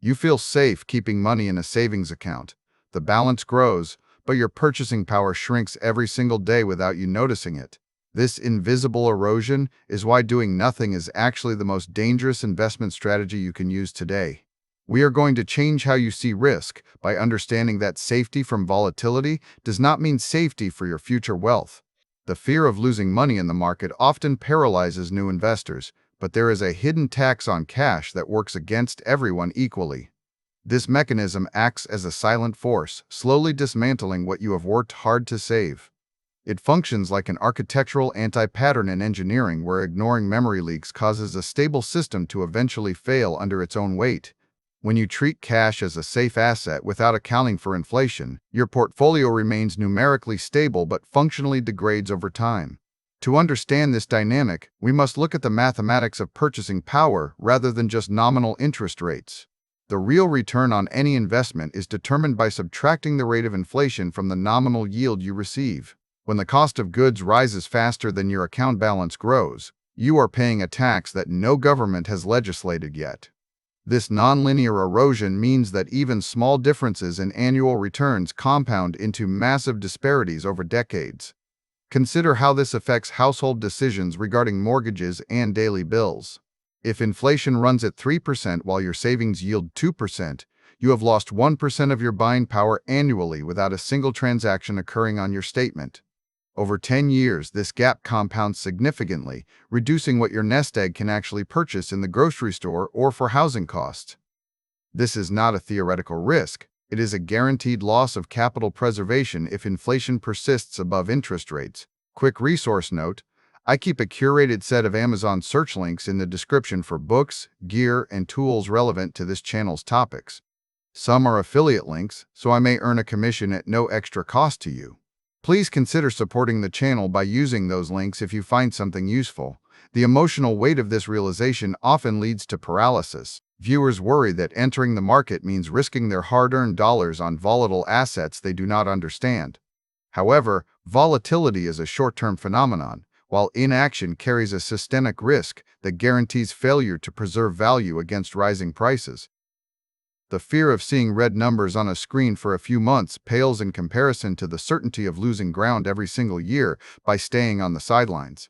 You feel safe keeping money in a savings account. The balance grows, but your purchasing power shrinks every single day without you noticing it. This invisible erosion is why doing nothing is actually the most dangerous investment strategy you can use today. We are going to change how you see risk by understanding that safety from volatility does not mean safety for your future wealth. The fear of losing money in the market often paralyzes new investors, but there is a hidden tax on cash that works against everyone equally. This mechanism acts as a silent force, slowly dismantling what you have worked hard to save. It functions like an architectural anti-pattern in engineering where ignoring memory leaks causes a stable system to eventually fail under its own weight. When you treat cash as a safe asset without accounting for inflation, your portfolio remains numerically stable but functionally degrades over time. To understand this dynamic, we must look at the mathematics of purchasing power rather than just nominal interest rates. The real return on any investment is determined by subtracting the rate of inflation from the nominal yield you receive. When the cost of goods rises faster than your account balance grows, you are paying a tax that no government has legislated yet. This nonlinear erosion means that even small differences in annual returns compound into massive disparities over decades. Consider how this affects household decisions regarding mortgages and daily bills. If inflation runs at 3% while your savings yield 2%, you have lost 1% of your buying power annually without a single transaction occurring on your statement. Over 10 years, this gap compounds significantly, reducing what your nest egg can actually purchase in the grocery store or for housing costs. This is not a theoretical risk. It is a guaranteed loss of capital preservation if inflation persists above interest rates. Quick resource note: I keep a curated set of Amazon search links in the description for books, gear, and tools relevant to this channel's topics. Some are affiliate links, so I may earn a commission at no extra cost to you. Please consider supporting the channel by using those links if you find something useful. The emotional weight of this realization often leads to paralysis. Viewers worry that entering the market means risking their hard-earned dollars on volatile assets they do not understand. However, volatility is a short-term phenomenon, while inaction carries a systemic risk that guarantees failure to preserve value against rising prices. The fear of seeing red numbers on a screen for a few months pales in comparison to the certainty of losing ground every single year by staying on the sidelines.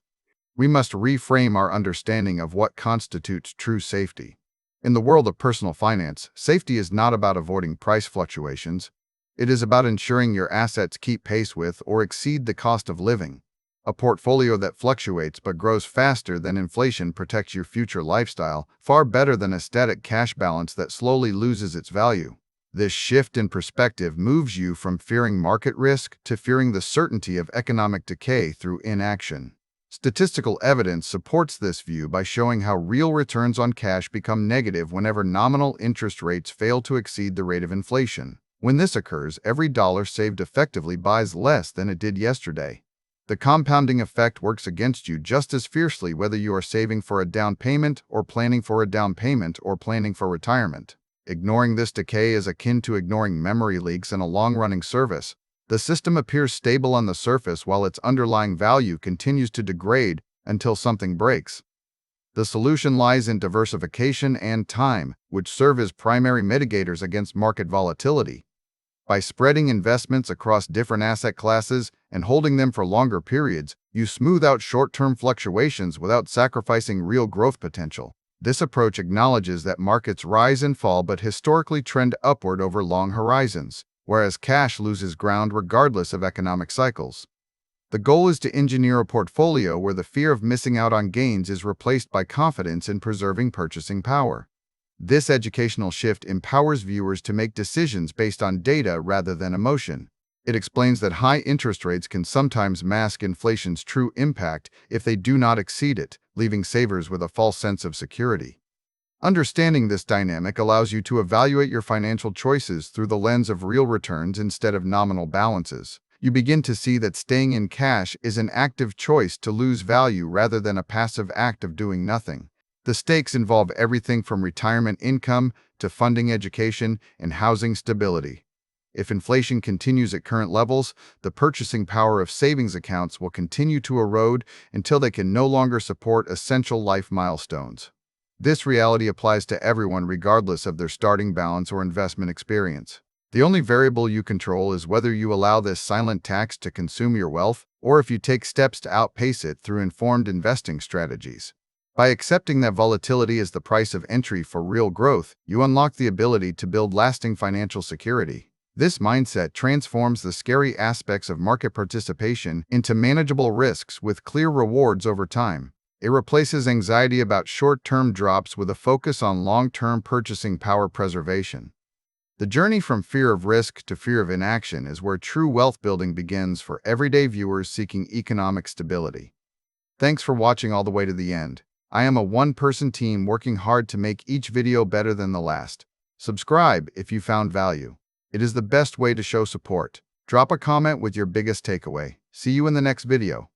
We must reframe our understanding of what constitutes true safety. In the world of personal finance, safety is not about avoiding price fluctuations. It is about ensuring your assets keep pace with or exceed the cost of living. A portfolio that fluctuates but grows faster than inflation protects your future lifestyle far better than a static cash balance that slowly loses its value. This shift in perspective moves you from fearing market risk to fearing the certainty of economic decay through inaction. Statistical evidence supports this view by showing how real returns on cash become negative whenever nominal interest rates fail to exceed the rate of inflation. When this occurs, every dollar saved effectively buys less than it did yesterday. The compounding effect works against you just as fiercely whether you are saving for a down payment or planning for a down payment or planning for retirement. Ignoring this decay is akin to ignoring memory leaks in a long-running service. The system appears stable on the surface while its underlying value continues to degrade until something breaks. The solution lies in diversification and time, which serve as primary mitigators against market volatility. By spreading investments across different asset classes and holding them for longer periods, you smooth out short-term fluctuations without sacrificing real growth potential. This approach acknowledges that markets rise and fall but historically trend upward over long horizons, whereas cash loses ground regardless of economic cycles. The goal is to engineer a portfolio where the fear of missing out on gains is replaced by confidence in preserving purchasing power. This educational shift empowers viewers to make decisions based on data rather than emotion. It explains that high interest rates can sometimes mask inflation's true impact if they do not exceed it, leaving savers with a false sense of security. Understanding this dynamic allows you to evaluate your financial choices through the lens of real returns instead of nominal balances. You begin to see that staying in cash is an active choice to lose value rather than a passive act of doing nothing. The stakes involve everything from retirement income to funding education and housing stability. If inflation continues at current levels, the purchasing power of savings accounts will continue to erode until they can no longer support essential life milestones. This reality applies to everyone regardless of their starting balance or investment experience. The only variable you control is whether you allow this silent tax to consume your wealth or if you take steps to outpace it through informed investing strategies. By accepting that volatility is the price of entry for real growth, you unlock the ability to build lasting financial security. This mindset transforms the scary aspects of market participation into manageable risks with clear rewards over time. It replaces anxiety about short-term drops with a focus on long-term purchasing power preservation. The journey from fear of risk to fear of inaction is where true wealth building begins for everyday viewers seeking economic stability. Thanks for watching all the way to the end. I am a one-person team working hard to make each video better than the last. Subscribe if you found value. It is the best way to show support. Drop a comment with your biggest takeaway. See you in the next video.